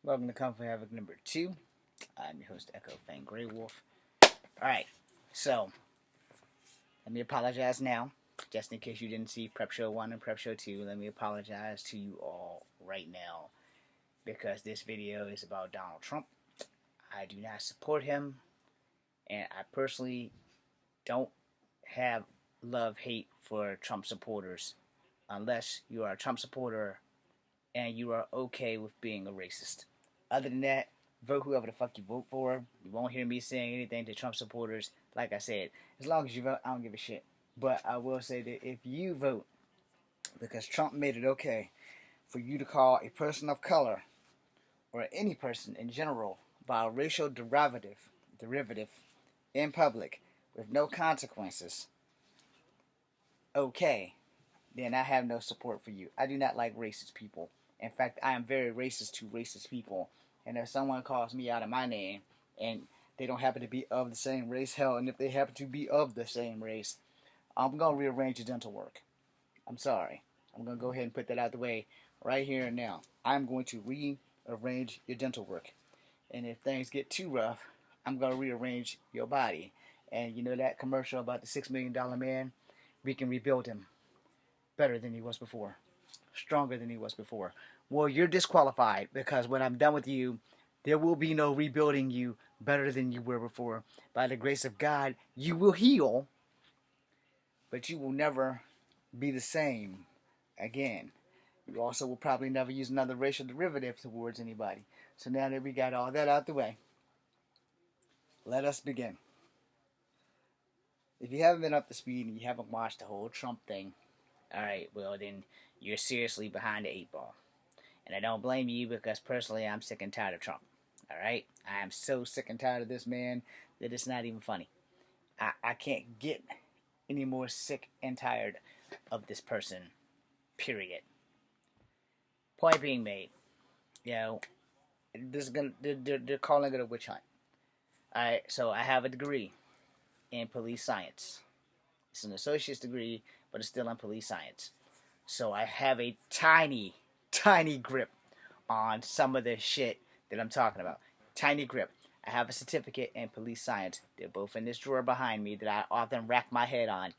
Welcome to Comfort Havoc number 2. I'm your host, Echo Fang Grey Wolf. Alright, so let me apologize now. Just in case you didn't see Prep Show 1 and Prep Show 2, let me apologize to you all right now. Because this video is about Donald Trump. I do not support him. And I personally don't have love-hate for Trump supporters. Unless you are a Trump supporter and you are okay with being a racist. Other than that, vote whoever the fuck you vote for. You won't hear me saying anything to Trump supporters. Like I said, as long as you vote, I don't give a shit. But I will say that if you vote, because Trump made it okay for you to call a person of color or any person in general by a racial derivative in public with no consequences, okay, then I have no support for you. I do not like racist people. In fact, I am very racist to racist people. And if someone calls me out of my name and they don't happen to be of the same race, hell, and if they happen to be of the same race, I'm going to rearrange your dental work. I'm sorry. I'm going to go ahead and put that out the way right here and now. I'm going to rearrange your dental work. And if things get too rough, I'm going to rearrange your body. And you know that commercial about the $6 million man? We can rebuild him better than he was before. Stronger than he was before. Well, you're disqualified because when I'm done with you, there will be no rebuilding you better than you were before. By the grace of God, you will heal, but you will never be the same again. You also will probably never use another racial derivative towards anybody. So now that we got all that out the way, let us begin. If you haven't been up to speed and you haven't watched the whole Trump thing, alright, well then you're seriously behind the 8 ball. And I don't blame you because personally I'm sick and tired of Trump. Alright? I am so sick and tired of this man that it's not even funny. I can't get any more sick and tired of this person. Period. Point being made. You know, they're calling it a witch hunt. Alright, so I have a degree in police science. It's an associate's degree, but it's still in police science. So I have a tiny grip on some of the shit that I'm talking about. Tiny grip. I have a certificate in police science. They're both in this drawer behind me that I often rack my head on.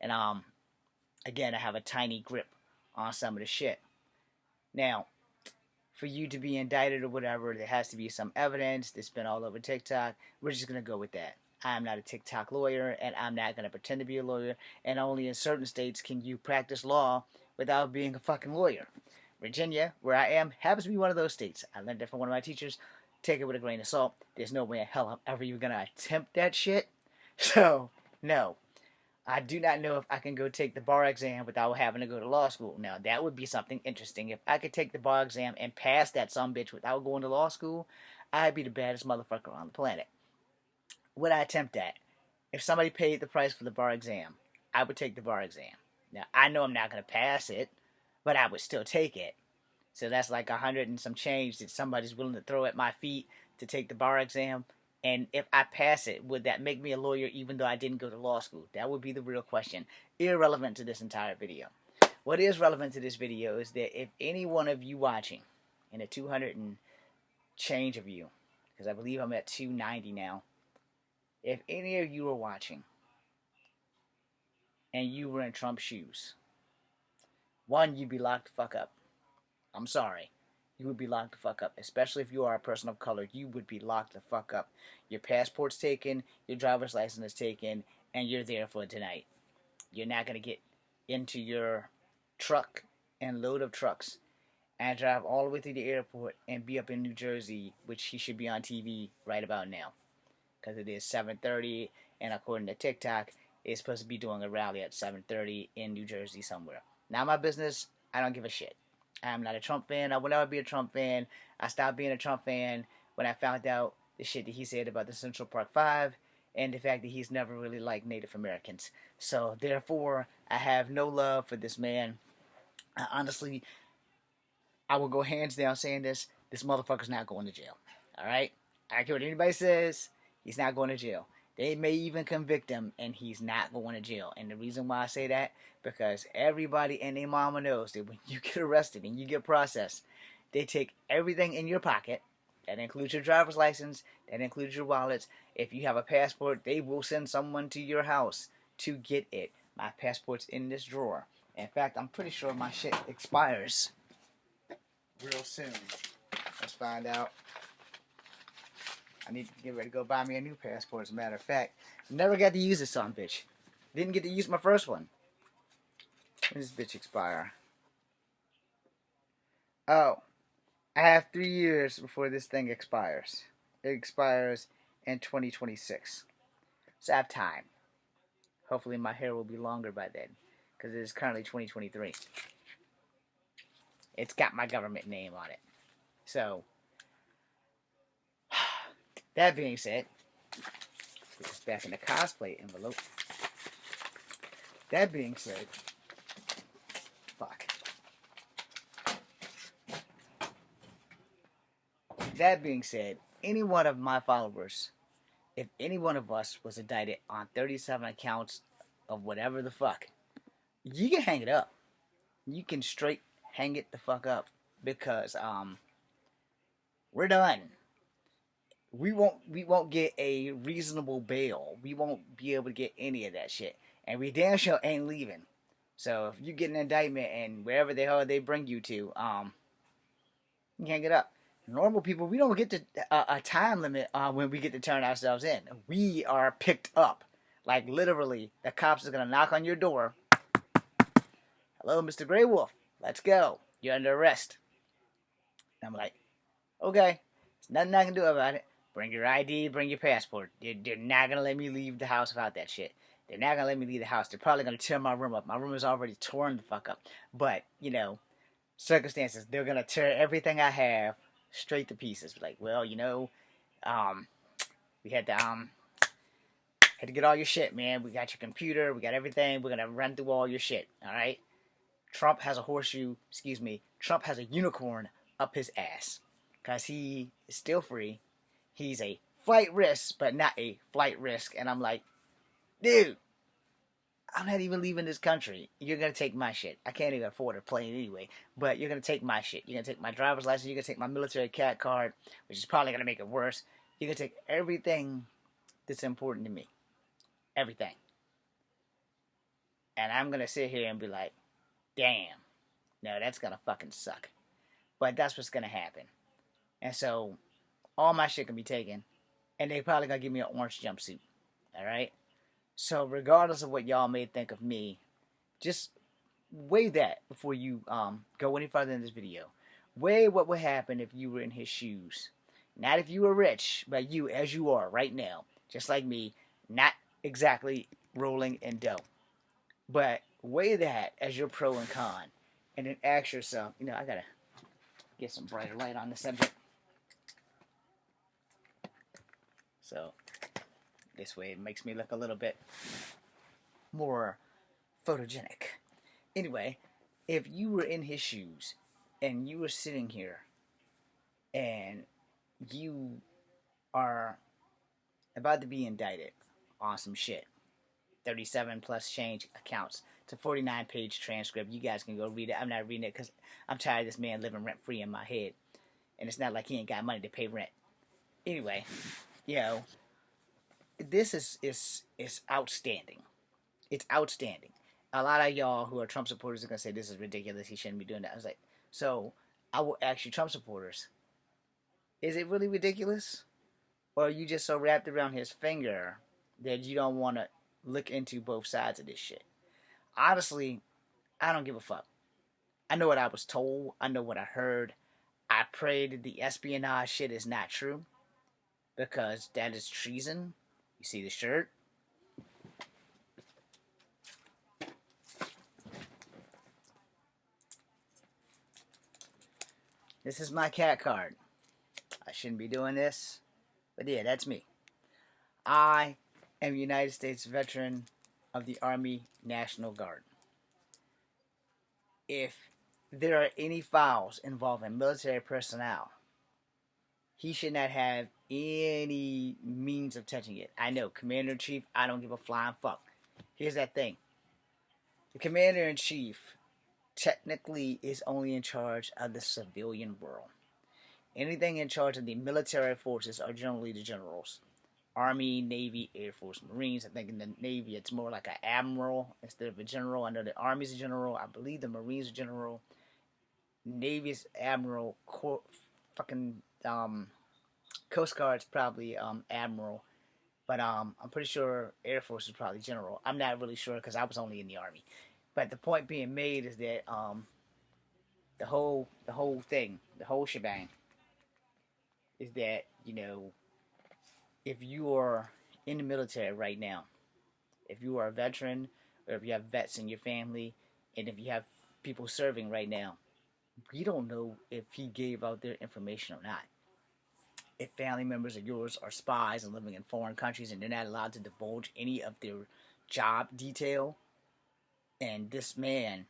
And again, I have a tiny grip on some of the shit. Now, for you to be indicted or whatever, there has to be some evidence that's been all over TikTok. We're just going to go with that. I'm not a TikTok lawyer, and I'm not going to pretend to be a lawyer, and only in certain states can you practice law without being a fucking lawyer. Virginia, where I am, happens to be one of those states. I learned that from one of my teachers. Take it with a grain of salt. There's no way in hell I'm ever even going to attempt that shit. So, no. I do not know if I can go take the bar exam without having to go to law school. Now, that would be something interesting. If I could take the bar exam and pass that sumbitch without going to law school, I'd be the baddest motherfucker on the planet. Would I attempt that? If somebody paid the price for the bar exam, I would take the bar exam. Now, I know I'm not going to pass it, but I would still take it. So that's like 100 and some change that somebody's willing to throw at my feet to take the bar exam. And if I pass it, would that make me a lawyer even though I didn't go to law school? That would be the real question. Irrelevant to this entire video. What is relevant to this video is that if any one of you watching, and the 200 and change of you, because I believe I'm at 290 now, if any of you are watching and you were in Trump's shoes, one, you'd be locked the fuck up. I'm sorry. You would be locked the fuck up. Especially if you are a person of color, you would be locked the fuck up. Your passport's taken, your driver's license is taken, and you're there for tonight. You're not going to get into your truck and load of trucks and drive all the way to the airport and be up in New Jersey, which he should be on TV right about now. Because it is 7:30, and according to TikTok, it's supposed to be doing a rally at 7:30 in New Jersey somewhere. Not my business. I don't give a shit. I'm not a Trump fan. I will never be a Trump fan. I stopped being a Trump fan when I found out the shit that he said about the Central Park 5 and the fact that he's never really liked Native Americans. So, therefore, I have no love for this man. Honestly, I will go hands down saying this motherfucker's not going to jail. Alright? I don't care what anybody says. He's not going to jail. They may even convict him, and he's not going to jail. And the reason why I say that, because everybody and their mama knows that when you get arrested and you get processed, They take everything in your pocket. That includes your driver's license. That includes your wallets. If you have a passport, they will send someone to your house to get it. My passport's in this drawer. In fact, I'm pretty sure my shit expires real soon. Let's find out. I need to get ready to go buy me a new passport, as a matter of fact. Never got to use this son bitch. Didn't get to use my first one. When does this bitch expire? Oh, I have 3 years before this thing expires. It expires in 2026. So I have time. Hopefully my hair will be longer by then, because it is currently 2023. It's got my government name on it. So, that being said, put this back in the cosplay envelope. That being said, fuck. That being said, any one of my followers, if any one of us was indicted on 37 accounts of whatever the fuck, you can hang it up. You can straight hang it the fuck up, because we're done. We won't get a reasonable bail. We won't be able to get any of that shit, and we damn sure ain't leaving. So if you get an indictment and wherever the hell they bring you to, you can't get up. Normal people, we don't get to a time limit when we get to turn ourselves in. We are picked up. Like, literally, the cops are going to knock on your door. Hello, Mr. Grey Wolf. Let's go. You're under arrest. And I'm like, okay. There's nothing I can do about it. Bring your ID, bring your passport. They're not going to let me leave the house without that shit. They're not going to let me leave the house. They're probably going to tear my room up. My room is already torn the fuck up. But, you know, circumstances, they're going to tear everything I have straight to pieces. Like, well, you know, we had to get all your shit, man. We got your computer, we got everything. We're gonna run through all your shit. All right. Trump has Trump has a unicorn up his ass, cause he is still free. He's a flight risk, but not a flight risk. And I'm like, dude, I'm not even leaving this country. You're gonna take my shit. I can't even afford a plane anyway. But you're gonna take my shit. You're gonna take my driver's license. You're gonna take my military CAT card, which is probably gonna make it worse. You're gonna take everything that's important to me. Everything. And I'm gonna sit here and be like, damn, no, that's gonna fucking suck. But that's what's gonna happen. And so, all my shit can be taken, and they probably gonna give me an orange jumpsuit. Alright? So, regardless of what y'all may think of me, just weigh that before you go any further in this video. Weigh what would happen if you were in his shoes. Not if you were rich, but you as you are right now. Just like me, not exactly rolling in dough. But weigh that as your pro and con. And then ask yourself, you know, I gotta get some brighter light on the subject. So, this way it makes me look a little bit more photogenic. Anyway, if you were in his shoes and you were sitting here and you are about to be indicted on some shit, 37 plus change accounts, it's a 49-page transcript. You guys can go read it. I'm not reading it because I'm tired of this man living rent-free in my head, and it's not like he ain't got money to pay rent. Anyway, you know, this is outstanding. It's outstanding. A lot of y'all who are Trump supporters are going to say, this is ridiculous, he shouldn't be doing that. I was like, so, I will ask you Trump supporters, is it really ridiculous? Or are you just so wrapped around his finger that you don't want to look into both sides of this shit? Honestly, I don't give a fuck. I know what I was told. I know what I heard. I pray that the espionage shit is not true, because that is treason. You see the shirt? This is my CAT card. I shouldn't be doing this, but yeah, that's me. I am a United States veteran of the Army National Guard. If there are any files involving military personnel, he should not have any means of touching it. I know, Commander-in-Chief, I don't give a flying fuck. Here's that thing. The Commander-in-Chief technically is only in charge of the civilian world. Anything in charge of the military forces are generally the generals. Army, Navy, Air Force, Marines. I think in the Navy it's more like an admiral instead of a general. I know the Army's a general. I believe the Marines are general. Navy's admiral. Fucking Coast Guard's probably admiral. But I'm pretty sure Air Force is probably general. I'm not really sure because I was only in the Army. But the point being made is that the whole thing, the whole shebang, is that if you are in the military right now, if you are a veteran or if you have vets in your family, and if you have people serving right now, we don't know if he gave out their information or not. If family members of yours are spies and living in foreign countries and they're not allowed to divulge any of their job detail, and this man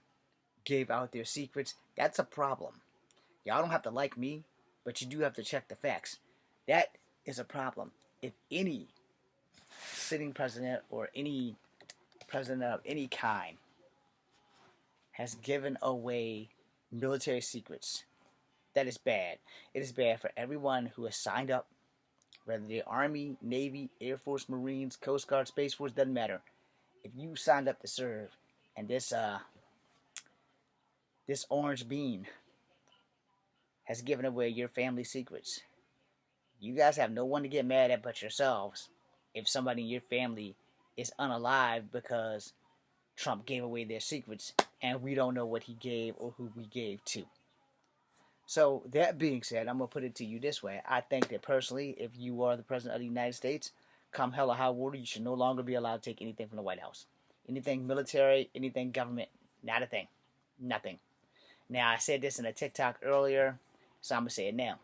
gave out their secrets, that's a problem. Y'all don't have to like me, but you do have to check the facts. That is a problem. If any sitting president or any president of any kind has given away military secrets, that is bad. It is bad for everyone who has signed up, whether they're Army, Navy, Air Force, Marines, Coast Guard, Space Force, doesn't matter. If you signed up to serve and this orange bean has given away your family secrets, you guys have no one to get mad at but yourselves if somebody in your family is unalive because Trump gave away their secrets and we don't know what he gave or who we gave to. So that being said, I'm going to put it to you this way. I think that personally, if you are the President of the United States, come hell or high water, you should no longer be allowed to take anything from the White House. Anything military, anything government, not a thing. Nothing. Now, I said this in a TikTok earlier, so I'm going to say it now.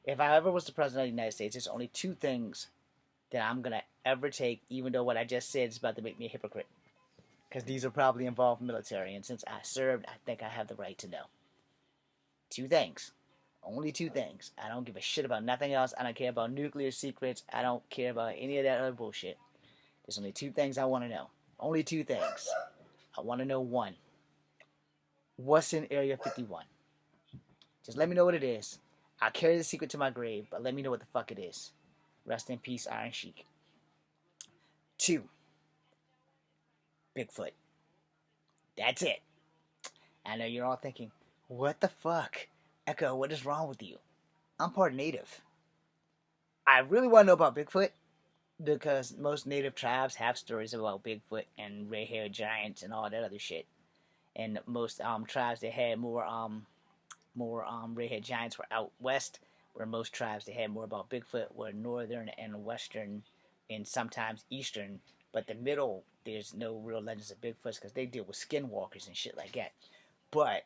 If I ever was the President of the United States, there's only two things that I'm going to ever take, even though what I just said is about to make me a hypocrite. Because these are probably involved military, and since I served, I think I have the right to know. Two things. Only two things. I don't give a shit about nothing else. I don't care about nuclear secrets. I don't care about any of that other bullshit. There's only two things I want to know. Only two things. I want to know one. What's in Area 51? Just let me know what it is. I'll carry the secret to my grave, but let me know what the fuck it is. Rest in peace, Iron Sheik. 2. Bigfoot. That's it. I know you're all thinking, what the fuck? Echo, what is wrong with you? I'm part native. I really want to know about Bigfoot because most native tribes have stories about Bigfoot and red-haired giants and all that other shit. And most tribes that had more red-haired giants were out west, where most tribes that had more about Bigfoot were northern and western and sometimes eastern. But the middle, there's no real legends of Bigfoots because they deal with skinwalkers and shit like that. But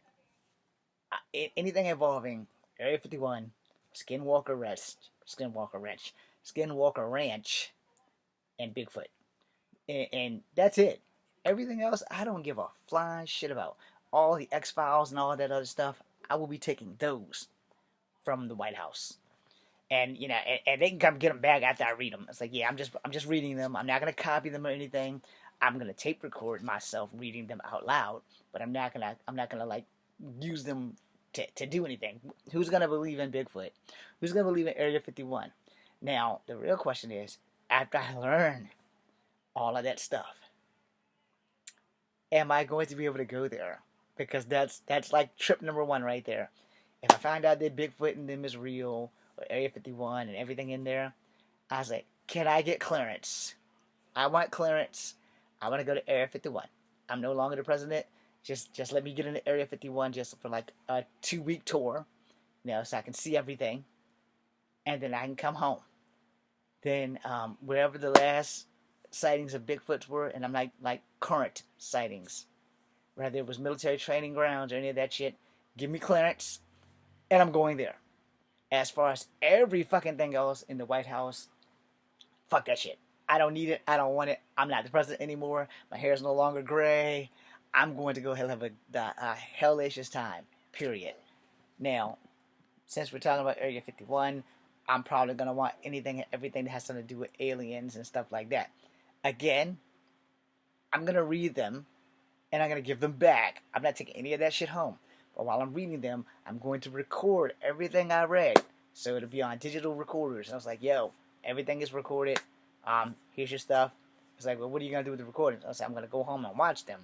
anything involving Area 51, Skinwalker Ranch, and Bigfoot. And that's it. Everything else, I don't give a flying shit about. All the X-Files and all that other stuff, I will be taking those from the White House. And and they can come get them back after I read them. It's like, yeah, I'm just reading them. I'm not gonna copy them or anything. I'm gonna tape record myself reading them out loud, but I'm not gonna like use them to do anything. Who's gonna believe in Bigfoot? Who's gonna believe in Area 51? Now, the real question is, after I learn all of that stuff, am I going to be able to go there? Because that's like trip number one right there. If I find out that Bigfoot and them is real, or Area 51 and everything in there, I was like, can I get clearance? I want clearance. I want to go to Area 51. I'm no longer the president. Just let me get into Area 51 just for like a 2-week tour, so I can see everything, and then I can come home. Then wherever the last sightings of Bigfoots were, and I'm like current sightings, whether it was military training grounds or any of that shit, give me clearance, and I'm going there. As far as every fucking thing else in the White House, fuck that shit. I don't need it. I don't want it. I'm not the president anymore. My hair is no longer gray. I'm going to go have a hellacious time, period. Now, since we're talking about Area 51, I'm probably going to want anything and everything that has something to do with aliens and stuff like that. Again, I'm going to read them and I'm going to give them back. I'm not taking any of that shit home. But while I'm reading them, I'm going to record everything I read. So it'll be on digital recorders. And I was like, yo, everything is recorded. Here's your stuff. It's like, well, what are you going to do with the recordings? I was like, I'm going to go home and watch them.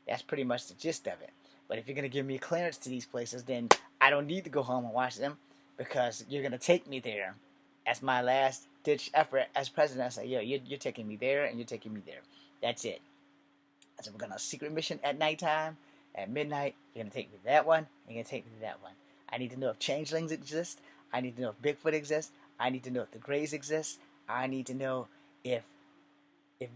That's pretty much the gist of it. But if you're going to give me clearance to these places, then I don't need to go home and watch them because you're going to take me there. That's my last ditch effort as president. I say, yo, you're taking me there and you're taking me there. That's it. I said, we're going on a secret mission at nighttime. At midnight, you're going to take me to that one. You're going to take me to that one. I need to know if changelings exist. I need to know if Bigfoot exists. I need to know if the Greys exist. I need to know if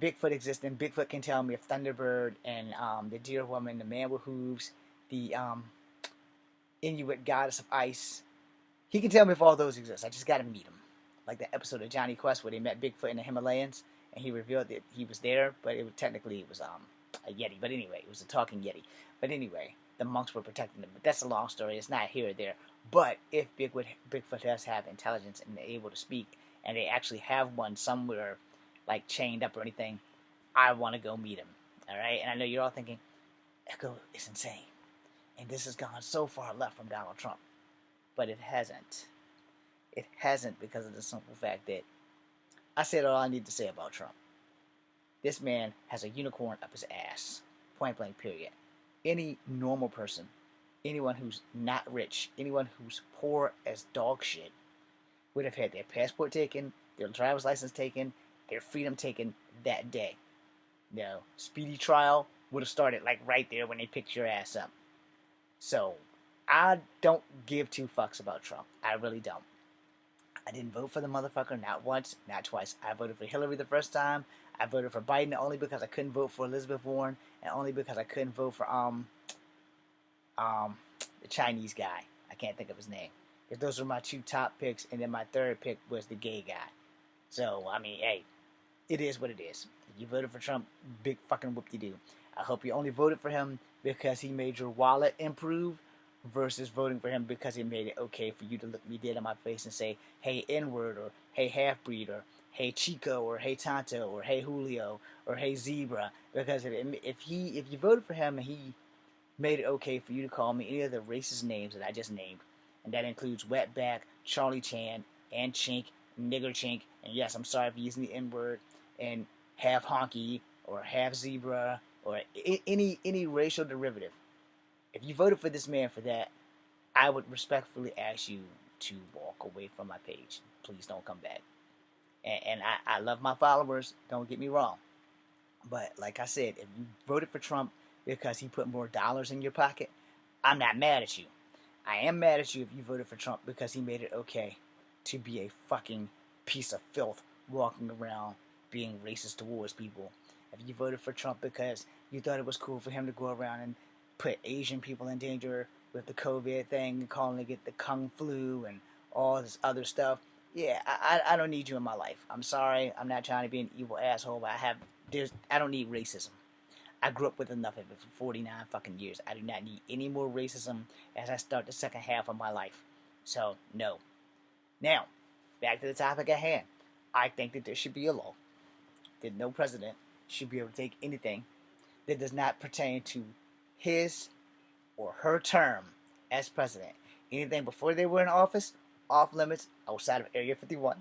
Bigfoot exists, then Bigfoot can tell me if Thunderbird and the Deer Woman, the Man with Hooves, the Inuit Goddess of Ice, he can tell me if all those exist. I just got to meet him. Like that episode of Johnny Quest where they met Bigfoot in the Himalayas, and he revealed that he was there, but it was a Yeti. But anyway, it was a talking Yeti. But anyway, the monks were protecting him. But that's a long story. It's not here or there. But if Bigfoot does have intelligence and they're able to speak, and they actually have one somewhere, like chained up or anything, I want to go meet him. All right? And I know you're all thinking, Echo is insane. And this has gone so far left from Donald Trump. But it hasn't. It hasn't because of the simple fact that I said all I need to say about Trump. This man has a unicorn up his ass. Point blank, period. Any normal person, anyone who's not rich, anyone who's poor as dog shit, would have had their passport taken, their driver's license taken, their freedom taken that day. No, speedy trial would have started like right there when they picked your ass up. So, I don't give two fucks about Trump. I really don't. I didn't vote for the motherfucker, not once, not twice. I voted for Hillary the first time. I voted for Biden only because I couldn't vote for Elizabeth Warren, and only because I couldn't vote for the Chinese guy. I can't think of his name. Because those were my two top picks, and then my third pick was the gay guy. So, I mean, hey, it is what it is. You voted for Trump, big fucking whoop-de-doo. I hope you only voted for him because he made your wallet improve versus voting for him because he made it okay for you to look me dead in my face and say, hey, N-word, or hey, half-breed, or hey, Chico, or hey, Tonto, or hey, Julio, or hey, Zebra. Because if you voted for him and he made it okay for you to call me any of the racist names that I just named, and that includes Wetback, Charlie Chan, and Chink, Nigger Chink, and yes, I'm sorry for using the N-word, and half honky, or half zebra, or any racial derivative. If you voted for this man for that, I would respectfully ask you to walk away from my page. Please don't come back. And I love my followers, don't get me wrong. But like I said, if you voted for Trump because he put more dollars in your pocket, I'm not mad at you. I am mad at you if you voted for Trump because he made it okay to be a fucking piece of filth walking around being racist towards people. If you voted for Trump because you thought it was cool for him to go around and put Asian people in danger with the COVID thing and calling it the Kung Flu and all this other stuff, yeah, I don't need you in my life. I'm sorry. I'm not trying to be an evil asshole, but I don't need racism. I grew up with enough of it for 49 fucking years. I do not need any more racism as I start the second half of my life. So, no. Now, back to the topic at hand. I think that there should be a law that no president should be able to take anything that does not pertain to his or her term as president. Anything before they were in office, off limits, outside of Area 51,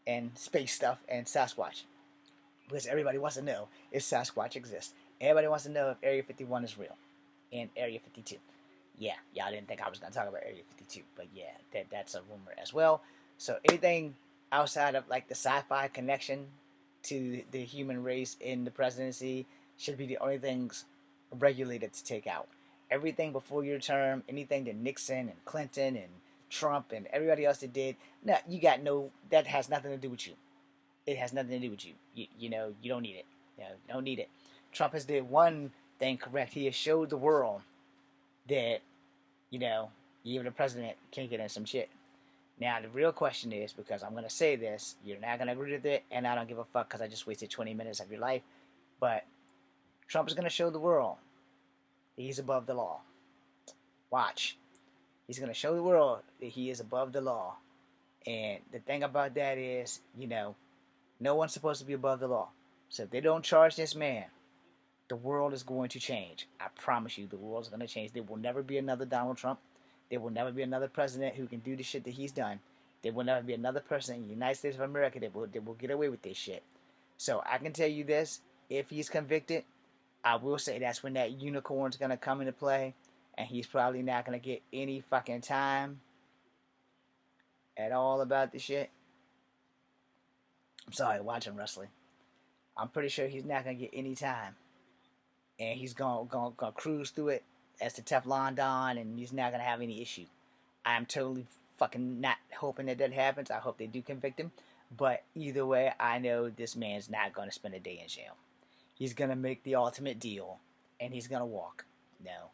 and space stuff, and Sasquatch. Because everybody wants to know if Sasquatch exists. Everybody wants to know if Area 51 is real. And Area 52. Yeah, y'all didn't think I was going to talk about Area 52. But yeah, that's a rumor as well. So anything outside of like the sci-fi connection to the human race in the presidency should be the only things regulated to take out. Everything before your term, anything that Nixon and Clinton and Trump and everybody else that did, no, that has nothing to do with you. It has nothing to do with you. You know, you don't need it. You don't need it. Trump has did one thing correct. He has showed the world that, even the president can't get in some shit. Now, the real question is, because I'm going to say this, you're not going to agree with it, and I don't give a fuck because I just wasted 20 minutes of your life, but Trump is going to show the world that he's above the law. Watch. He's going to show the world that he is above the law. And the thing about that is, no one's supposed to be above the law. So if they don't charge this man The world is going to change. I promise you, the world's going to change. There will never be another Donald Trump. There will never be another president who can do the shit that he's done. There will never be another person in the United States of America that will get away with this shit. So I can tell you this: if he's convicted, I will say that's when that unicorn's going to come into play, and he's probably not going to get any fucking time at all about the shit. I'm sorry, watching wrestling. I'm pretty sure he's not going to get any time. And he's going to cruise through it as the Teflon Don, and he's not going to have any issue. I'm totally fucking not hoping that happens. I hope they do convict him. But either way, I know this man's not going to spend a day in jail. He's going to make the ultimate deal, and he's going to walk. No.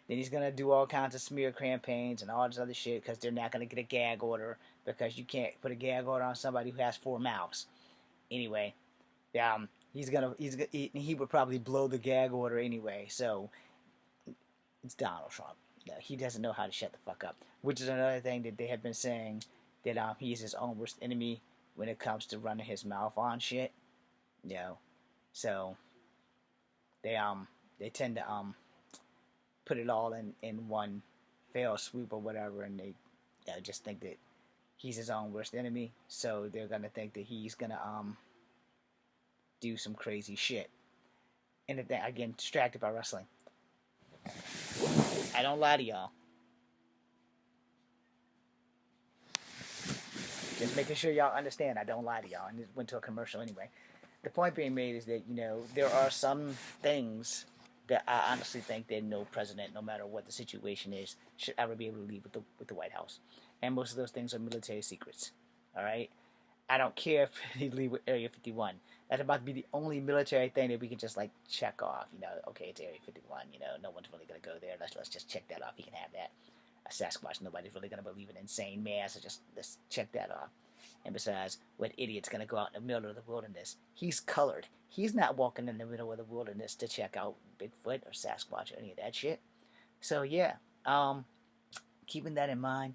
Then he's going to do all kinds of smear campaigns and all this other shit because they're not going to get a gag order because you can't put a gag order on somebody who has 4 mouths. Anyway, he would probably blow the gag order anyway. So it's Donald Trump. No, he doesn't know how to shut the fuck up, which is another thing that they have been saying, that he's his own worst enemy when it comes to running his mouth on shit. You know, so they tend to put it all in one fell swoop or whatever, and they just think that he's his own worst enemy. So they're gonna think that he's gonna do some crazy shit. And again, distracted by wrestling. I don't lie to y'all. Just making sure y'all understand I don't lie to y'all. And it went to a commercial anyway. The point being made is that, there are some things that I honestly think that no president, no matter what the situation is, should ever be able to leave with the White House. And most of those things are military secrets. All right? I don't care if he leave with Area 51. That's about to be the only military thing that we can just check off. Okay, it's Area 51. No one's really gonna go there. Let's just check that off. He can have that. A Sasquatch, nobody's really gonna believe an insane man. So let's check that off. And besides, what idiot's gonna go out in the middle of the wilderness? He's colored. He's not walking in the middle of the wilderness to check out Bigfoot or Sasquatch or any of that shit. So yeah, keeping that in mind.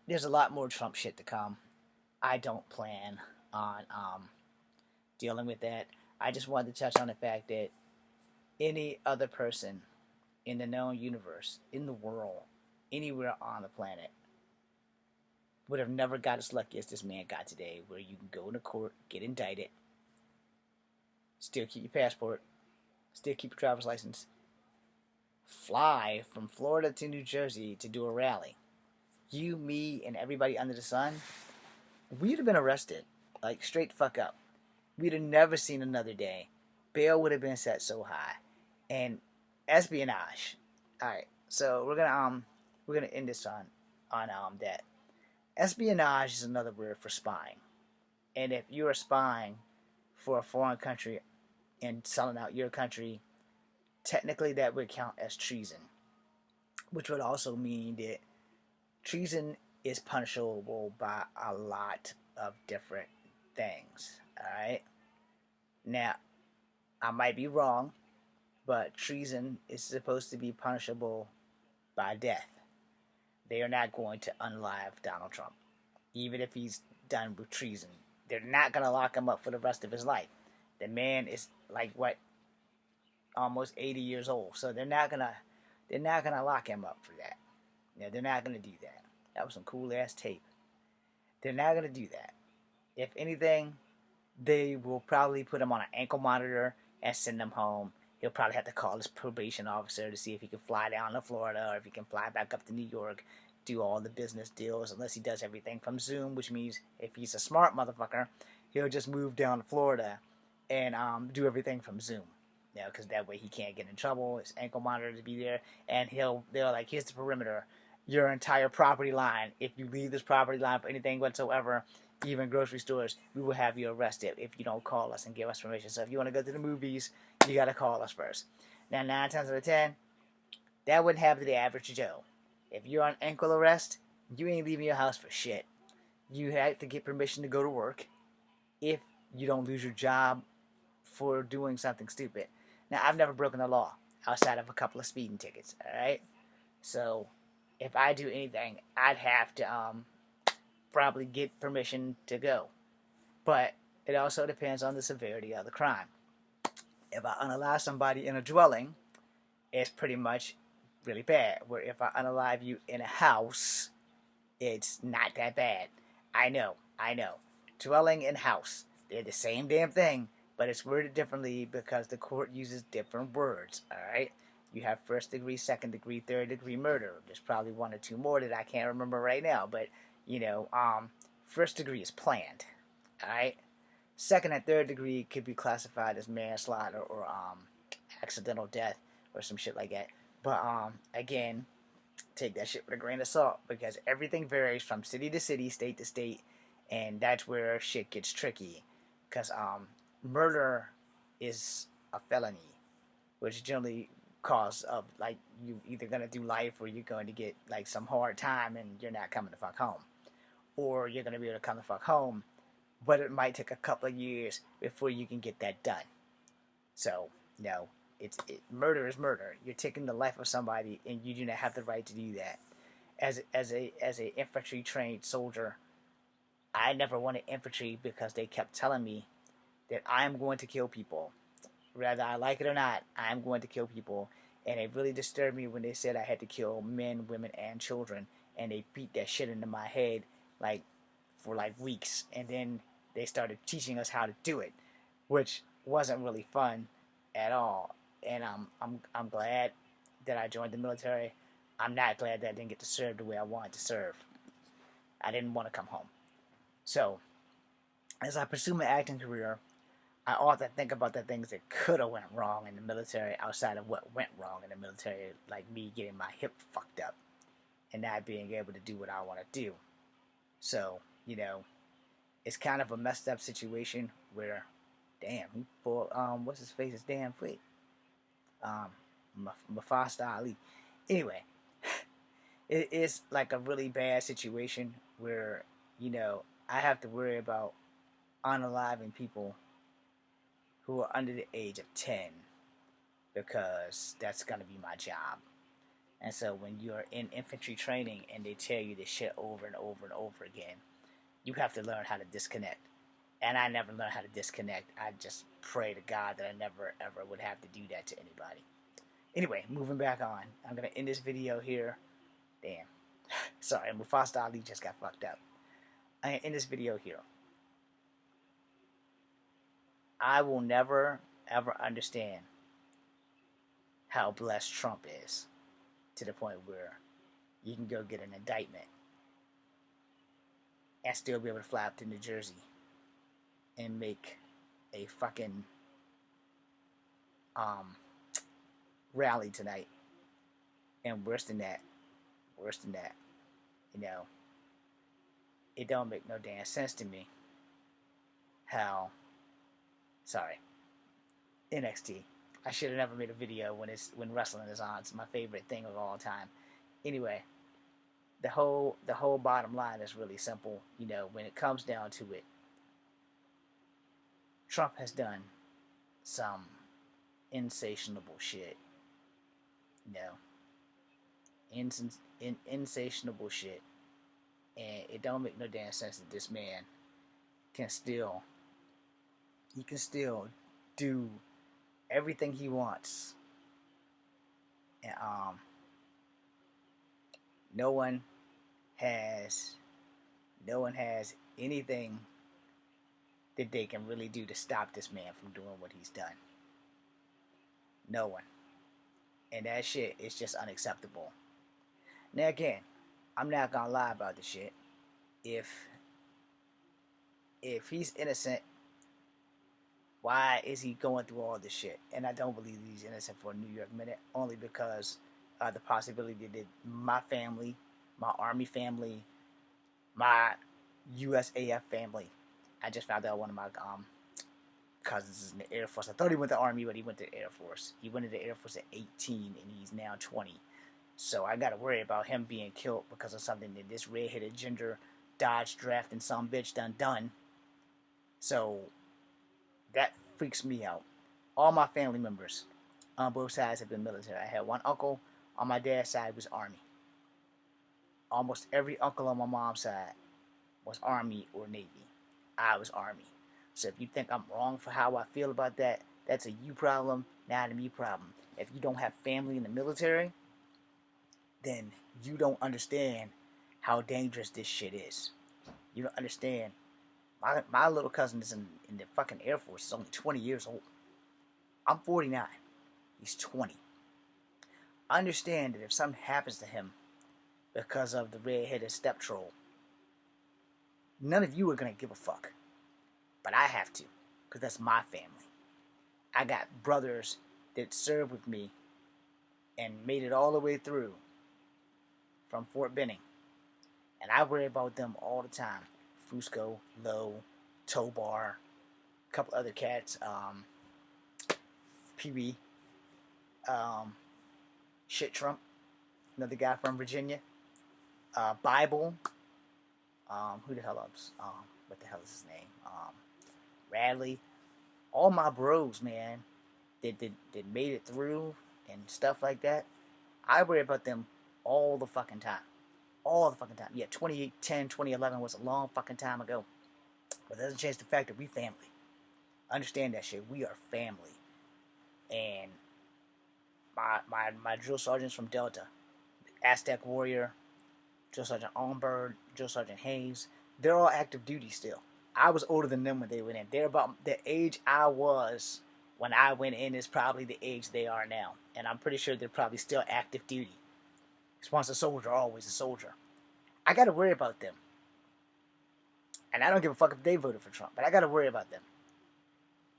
There's a lot more Trump shit to come. I don't plan on dealing with that. I just wanted to touch on the fact that any other person in the known universe, in the world, anywhere on the planet, would have never got as lucky as this man got today, where you can go into court, get indicted, still keep your passport, still keep your driver's license, fly from Florida to New Jersey to do a rally. You, me, and everybody under the sun, we'd have been arrested. Straight fuck up. We'd have never seen another day. Bail would have been set so high. And espionage. Alright, so we're gonna end this on that. Espionage is another word for spying. And if you're spying for a foreign country and selling out your country, technically that would count as treason. Which would also mean that treason is punishable by a lot of different things. Alright? Now, I might be wrong, but treason is supposed to be punishable by death. They are not going to unalive Donald Trump, even if he's done with treason. They're not going to lock him up for the rest of his life. The man is almost 80 years old, so they're not gonna lock him up for that. They're not gonna do that. That was some cool ass tape. They're not gonna do that. If anything, they will probably put him on an ankle monitor and send him home. He'll probably have to call his probation officer to see if he can fly down to Florida or if he can fly back up to New York, do all the business deals, unless he does everything from Zoom, which means if he's a smart motherfucker, he'll just move down to Florida and do everything from Zoom. Because that way he can't get in trouble. His ankle monitor to be there, and they're like, here's the perimeter, your entire property line. If you leave this property line for anything whatsoever, even grocery stores, we will have you arrested if you don't call us and give us permission. So if you want to go to the movies, you got to call us first. Now, 9 times out of 10, that wouldn't happen to the average Joe. If you're on ankle arrest, you ain't leaving your house for shit. You have to get permission to go to work if you don't lose your job for doing something stupid. Now, I've never broken the law outside of a couple of speeding tickets, alright? So, if I do anything, I'd have to probably get permission to go. But it also depends on the severity of the crime. If I unalive somebody in a dwelling, it's pretty much really bad. Where if I unalive you in a house, it's not that bad. I know. Dwelling and house, they're the same damn thing, but it's worded differently because the court uses different words, alright? You have first degree, second degree, third degree murder. There's probably one or two more that I can't remember right now, but, first degree is planned, alright? Second and third degree could be classified as manslaughter or accidental death or some shit like that. But again, take that shit with a grain of salt because everything varies from city to city, state to state, and that's where shit gets tricky. Because murder is a felony, which generally cause of like you either gonna do life or you're going to get like some hard time and you're not coming the fuck home, or you're gonna be able to come the fuck home, but it might take a couple of years before you can get that done. So no, murder is murder. You're taking the life of somebody, and you do not have the right to do that. As a infantry trained soldier, I never wanted infantry because they kept telling me that I am going to kill people, whether I like it or not. I am going to kill people, and it really disturbed me when they said I had to kill men, women, and children, and they beat that shit into my head like for like weeks, and then they started teaching us how to do it, which wasn't really fun at all. And I'm glad that I joined the military. I'm not glad that I didn't get to serve the way I wanted to serve. I didn't want to come home. So, as I pursue my acting career, I often think about the things that could have went wrong in the military outside of what went wrong in the military, like me getting my hip fucked up and not being able to do what I want to do. So, it's kind of a messed up situation where, damn, he pulled, what's his face's damn foot? Mufasa Ali. Anyway, it is like a really bad situation where, I have to worry about unaliving people who are under the age of 10 because that's going to be my job. And so when you're in infantry training and they tell you this shit over and over and over again, you have to learn how to disconnect. And I never learned how to disconnect. I just pray to God that I never ever would have to do that to anybody. Anyway, moving back on. I'm going to end this video here. Damn. Sorry, Mufasa Ali just got fucked up. I'm going to end this video here. I will never ever understand how blessed Trump is to the point where you can go get an indictment and still be able to fly up to New Jersey and make a fucking rally tonight. And worse than that, it don't make no damn sense to me how, sorry, NXT. I should have never made a video when wrestling is on. It's my favorite thing of all time. Anyway, the whole bottom line is really simple. When it comes down to it, Trump has done some insatiable shit. Insatiable shit, and it don't make no damn sense that this man can still do everything he wants, and no one has anything that they can really do to stop this man from doing what he's done. No one. And that shit is just unacceptable. Now again, I'm not gonna lie about this shit. If he's innocent, why is he going through all this shit? And I don't believe he's innocent for a New York minute, only because the possibility that my family, my Army family, my USAF family, I just found out one of my cousins is in the Air Force. I thought he went to the Army, but he went to the Air Force. He went to the Air Force at 18, and he's now 20. So I got to worry about him being killed because of something that this red-headed ginger dodge drafting some bitch done. So that freaks me out. All my family members on both sides have been military. I had one uncle on my dad's side was Army. Almost every uncle on my mom's side was Army or Navy. I was Army. So if you think I'm wrong for how I feel about that, That's a you problem, not a me problem. If you don't have family in the military, then you don't understand how dangerous this shit is. You don't understand. My little cousin is in the fucking Air Force. He's only 20 years old. I'm 49. He's 20. Understand that if something happens to him because of the red-headed step troll, none of you are going to give a fuck. But I have to, because that's my family. I got brothers that served with me and made it all the way through from Fort Benning. And I worry about them all the time. Fusco, Lowe, Tobar, a couple other cats, PB, Shit Trump, another guy from Virginia, Bible, who the hell else? What the hell is his name? Radley. All my bros, man, that made it through and stuff like that. I worry about them all the fucking time. All the fucking time. Yeah, 2010, 2011 was a long fucking time ago. But that doesn't change the fact that we family. Understand that shit. We are family. And my drill sergeants from Delta, Aztec Warrior, Drill Sergeant Onbird, Drill Sergeant Hayes, they're all active duty still. I was older than them when they went in. They're about the age I was when I went in is probably the age they are now. And I'm pretty sure they're probably still active duty. Because once a soldier, always a soldier. I got to worry about them. And I don't give a fuck if they voted for Trump, but I got to worry about them.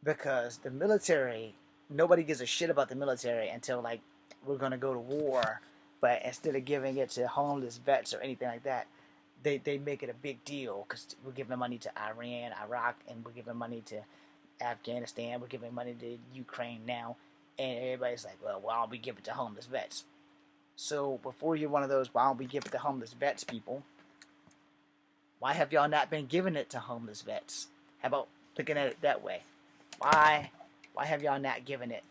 Because the military, nobody gives a shit about the military until, like, we're going to go to war. But instead of giving it to homeless vets or anything like that, they make it a big deal because we're giving money to Iran, Iraq, and we're giving money to Afghanistan. We're giving money to Ukraine now. And everybody's like, well, why don't we give it to homeless vets? So before you're one of those, why don't we give it to homeless vets, people? Why have y'all not been giving it to homeless vets? How about looking at it that way? Why have y'all not given it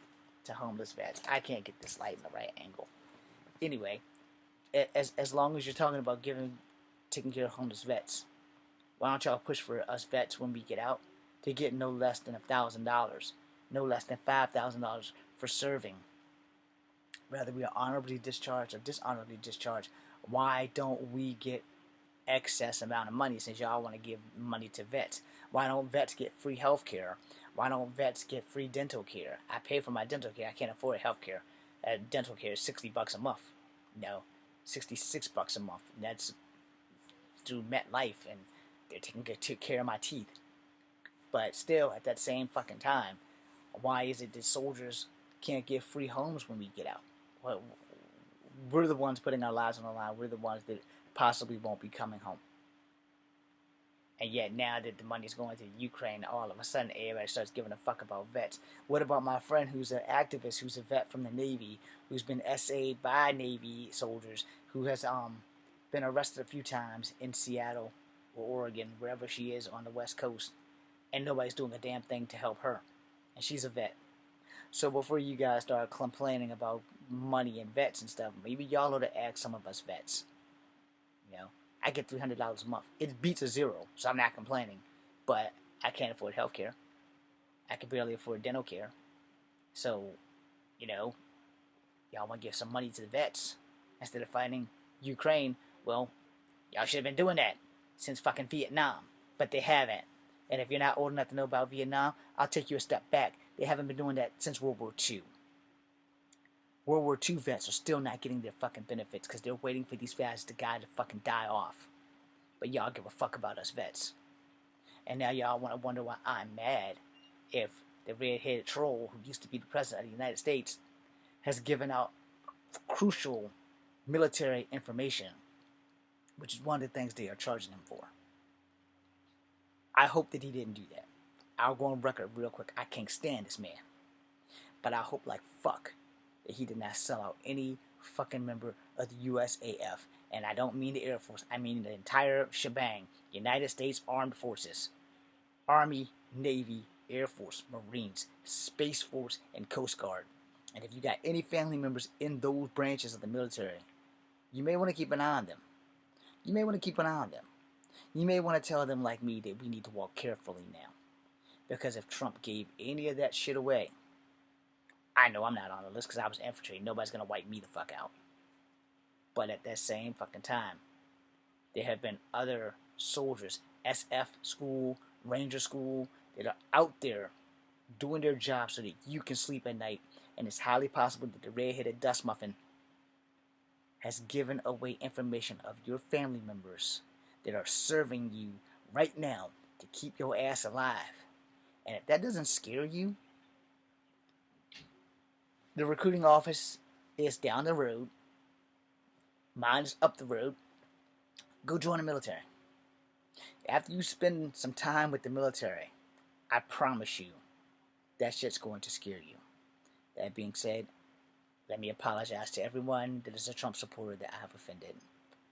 to homeless vets? I can't get this light in the right angle. Anyway, as long as you're talking about taking care of homeless vets, why don't y'all push for us vets when we get out to get no less than $1,000, no less than $5,000 for serving? Whether we are honorably discharged or dishonorably discharged, why don't we get excess amount of money since y'all want to give money to vets? Why don't vets get free health care? Why don't vets get free dental care? I pay for my dental care. I can't afford health care. Dental care is $60 a month. No, $66 a month. And that's through MetLife, and they're taking good care of my teeth. But still, at that same fucking time, why is it that soldiers can't get free homes when we get out? Well, we're the ones putting our lives on the line. We're the ones that possibly won't be coming home. And yet now that the money's going to Ukraine, all of a sudden everybody starts giving a fuck about vets. What about my friend who's an activist, who's a vet from the Navy, who's been SA'd by Navy soldiers, who has been arrested a few times in Seattle or Oregon, wherever she is on the West Coast, and nobody's doing a damn thing to help her. And she's a vet. So before you guys start complaining about money and vets and stuff, maybe y'all ought to ask some of us vets. You know, I get $300 a month. It beats a zero, so I'm not complaining. But I can't afford health care. I can barely afford dental care. So, you know, y'all want to give some money to the vets instead of fighting Ukraine. Well, y'all should have been doing that since fucking Vietnam. But they haven't. And if you're not old enough to know about Vietnam, I'll take you a step back. They haven't been doing that since World War II. World War II vets are still not getting their fucking benefits because they're waiting for these guys to fucking die off. But y'all give a fuck about us vets. And now y'all want to wonder why I'm mad if the red-headed troll who used to be the president of the United States has given out crucial military information, which is one of the things they are charging him for. I hope that he didn't do that. I'll go on record real quick. I can't stand this man. But I hope like fuck that he did not sell out any fucking member of the USAF. And I don't mean the Air Force. I mean the entire shebang. United States Armed Forces. Army, Navy, Air Force, Marines, Space Force, and Coast Guard. And if you got any family members in those branches of the military, you may want to keep an eye on them. You may want to keep an eye on them. You may want to tell them like me that we need to walk carefully now. Because if Trump gave any of that shit away, I know I'm not on the list because I was infantry. Nobody's going to wipe me the fuck out. But at that same fucking time, there have been other soldiers, SF school, Ranger school, that are out there doing their job so that you can sleep at night. And it's highly possible that the red-headed dust muffin has given away information of your family members that are serving you right now to keep your ass alive. And if that doesn't scare you, the recruiting office is down the road. Mine's up the road. Go join the military. After you spend some time with the military, I promise you, that shit's going to scare you. That being said, let me apologize to everyone that is a Trump supporter that I have offended.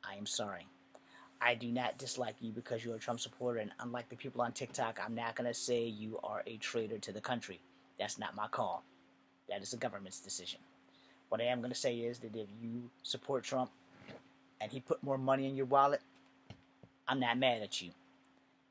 I am sorry. I do not dislike you because you're a Trump supporter, and unlike the people on TikTok, I'm not going to say you are a traitor to the country. That's not my call. That is the government's decision. What I am going to say is that if you support Trump and he put more money in your wallet, I'm not mad at you.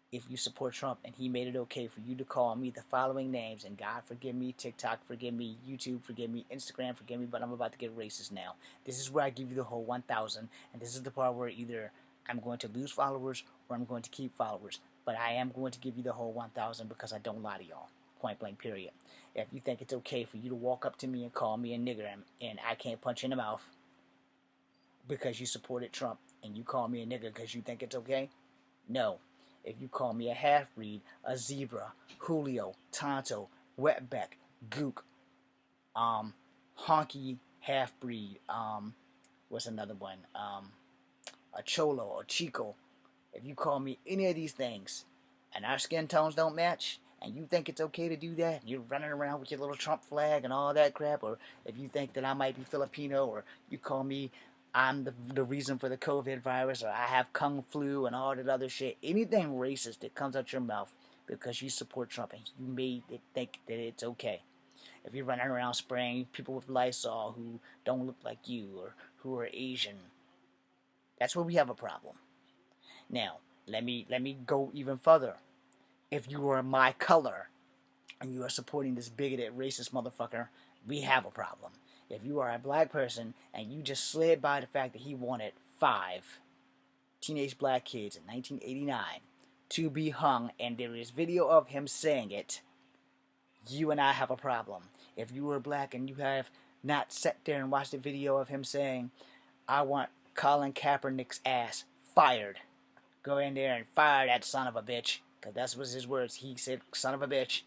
If you support Trump and he made it okay for you to call me the following names, and God forgive me, TikTok forgive me, YouTube forgive me, Instagram forgive me, but I'm about to get racist now. This is where I give you the whole 1,000, and this is the part where either I'm going to lose followers or I'm going to keep followers. But I am going to give you the whole 1,000 because I don't lie to y'all. Point blank period. If you think it's okay for you to walk up to me and call me a nigger and I can't punch you in the mouth because you supported Trump and you call me a nigger because you think it's okay, no. If you call me a half-breed, a zebra, Julio, Tonto, wetback, gook, honky half-breed, what's another one, a cholo or chico, if you call me any of these things and our skin tones don't match and you think it's okay to do that, you're running around with your little Trump flag and all that crap, or if you think that I might be Filipino, or you call me I'm the reason for the COVID virus, or I have Kung Flu and all that other shit. Anything racist that comes out your mouth because you support Trump and you made it think that it's okay. If you're running around spraying people with Lysol who don't look like you or who are Asian, that's where we have a problem. Now, let me go even further. If you are my color and you are supporting this bigoted, racist motherfucker, we have a problem. If you are a black person and you just slid by the fact that he wanted 5 teenage black kids in 1989 to be hung, and there is video of him saying it, you and I have a problem. If you are black and you have not sat there and watched the video of him saying, I want Colin Kaepernick's ass fired, go in there and fire that son of a bitch, because that was his words. He said, son of a bitch.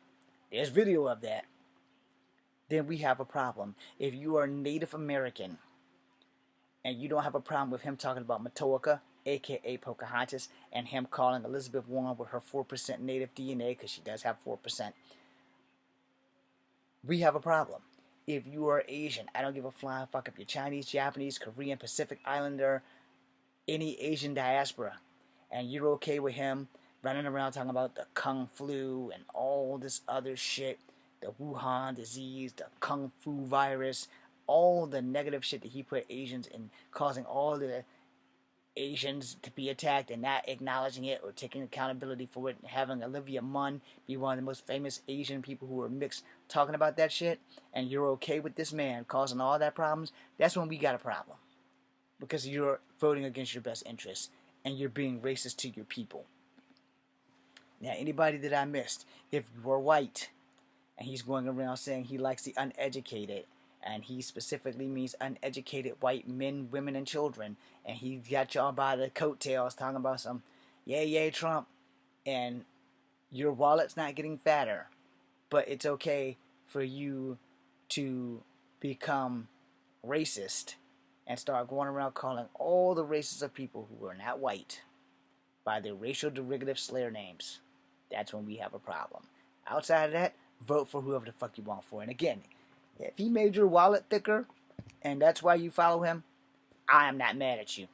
There's video of that. Then we have a problem. If you are Native American and you don't have a problem with him talking about Matoaka, aka Pocahontas, and him calling Elizabeth Warren with her 4% Native DNA, because she does have 4%, we have a problem. If you are Asian, I don't give a flying fuck if you're Chinese, Japanese, Korean, Pacific Islander, any Asian diaspora, and you're okay with him running around talking about the Kung Flu and all this other shit, the Wuhan disease, the Kung Fu virus, all the negative shit that he put Asians in, causing all the Asians to be attacked and not acknowledging it or taking accountability for it, and having Olivia Munn be one of the most famous Asian people who are mixed talking about that shit, and you're okay with this man causing all that problems, that's when we got a problem. Because you're voting against your best interests and you're being racist to your people. Now, anybody that I missed, if you're white, and he's going around saying he likes the uneducated, and he specifically means uneducated white men, women, and children, and he got y'all by the coattails talking about some yay Trump, and your wallet's not getting fatter, but it's okay for you to become racist and start going around calling all the races of people who are not white by their racial derivative slur names. That's when we have a problem. Outside of that, vote for whoever the fuck you want for. And again, if he made your wallet thicker and that's why you follow him, I am not mad at you.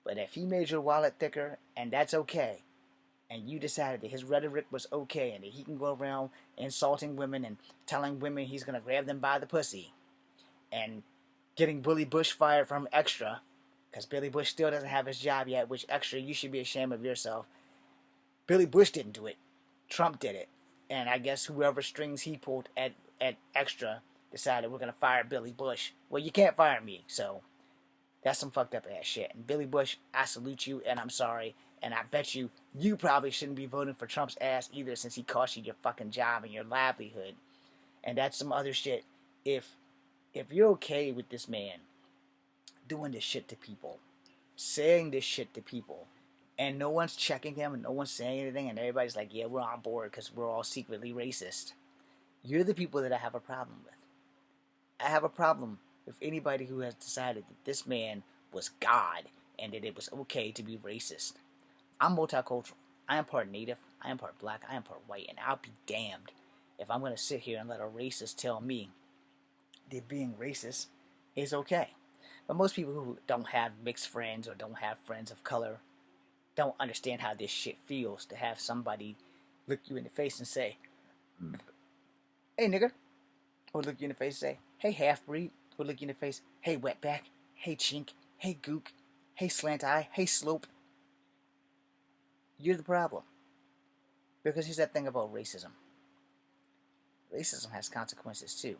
But if he made your wallet thicker and that's okay, and you decided that his rhetoric was okay and that he can go around insulting women and telling women he's going to grab them by the pussy and getting Billy Bush fired from Extra, because Billy Bush still doesn't have his job yet, which Extra, you should be ashamed of yourself. Billy Bush didn't do it. Trump did it. And I guess whoever strings he pulled at Extra decided we're gonna fire Billy Bush. Well, you can't fire me, so that's some fucked up ass shit. And Billy Bush, I salute you, and I'm sorry. And I bet you probably shouldn't be voting for Trump's ass either, since he cost you your fucking job and your livelihood. And that's some other shit. If you're okay with this man doing this shit to people, saying this shit to people, and no one's checking him and no one's saying anything, and everybody's like, yeah, we're on board because we're all secretly racist, you're the people that I have a problem with. I have a problem with anybody who has decided that this man was God and that it was okay to be racist. I'm multicultural. I am part Native. I am part black. I am part white. And I'll be damned if I'm going to sit here and let a racist tell me that being racist is okay. But most people who don't have mixed friends or don't have friends of color don't understand how this shit feels to have somebody look you in the face and say, hey nigger, or look you in the face and say, hey half-breed, or look you in the face, hey wetback, hey chink, hey gook, hey slant eye, hey slope. You're the problem. Because here's that thing about racism. Racism has consequences too.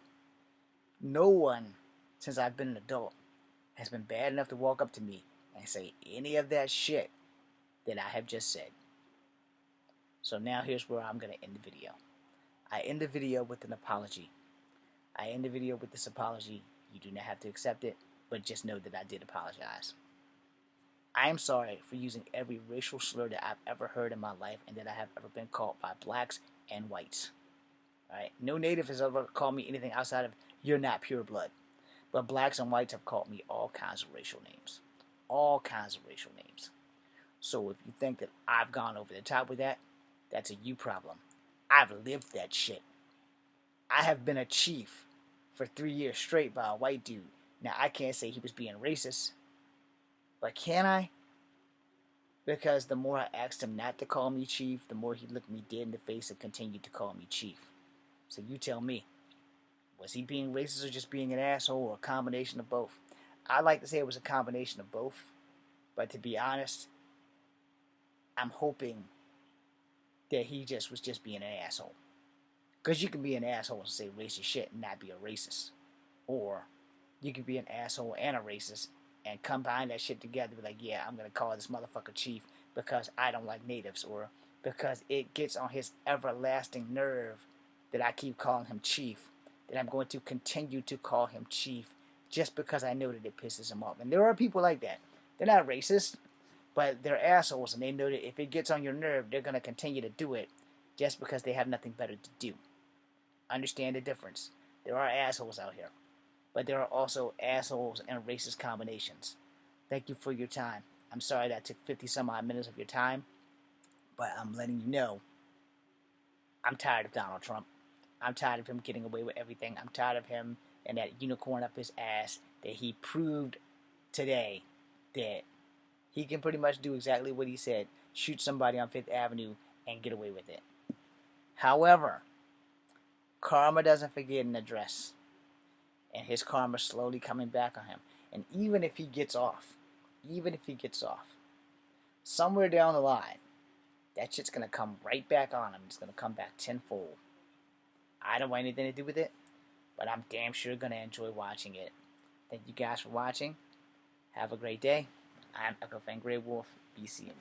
No one, since I've been an adult, has been bad enough to walk up to me and say any of that shit that I have just said. So now here's where I'm going to end the video. I end the video with an apology. I end the video with this apology. You do not have to accept it, but just know that I did apologize. I am sorry for using every racial slur that I've ever heard in my life and that I have ever been called by blacks and whites. Alright? No native has ever called me anything outside of, you're not pure blood. But blacks and whites have called me all kinds of racial names. All kinds of racial names. So if you think that I've gone over the top with that, that's a you problem. I've lived that shit. I have been a chief for 3 years straight by a white dude. Now I can't say he was being racist, but can I? Because the more I asked him not to call me chief, the more he looked me dead in the face and continued to call me chief. So you tell me, was he being racist or just being an asshole, or a combination of both? I like to say it was a combination of both, but to be honest, I'm hoping that he was just being an asshole. Because you can be an asshole and say racist shit and not be a racist. Or you can be an asshole and a racist and combine that shit together and be like, yeah, I'm going to call this motherfucker chief because I don't like natives, or because it gets on his everlasting nerve that I keep calling him chief, that I'm going to continue to call him chief just because I know that it pisses him off. And there are people like that. They're not racist, but they're assholes, and they know that if it gets on your nerve, they're going to continue to do it just because they have nothing better to do. Understand the difference. There are assholes out here, but there are also assholes and racist combinations. Thank you for your time. I'm sorry that took 50 some odd minutes of your time, but I'm letting you know I'm tired of Donald Trump. I'm tired of him getting away with everything. I'm tired of him and that unicorn up his ass that he proved today that he can pretty much do exactly what he said. Shoot somebody on 5th Avenue and get away with it. However, karma doesn't forget an address. And his karma's slowly coming back on him. And even if he gets off, somewhere down the line, that shit's going to come right back on him. It's going to come back tenfold. I don't want anything to do with it, but I'm damn sure going to enjoy watching it. Thank you guys for watching. Have a great day. I'm Echo Fan Grey Wolf, BC.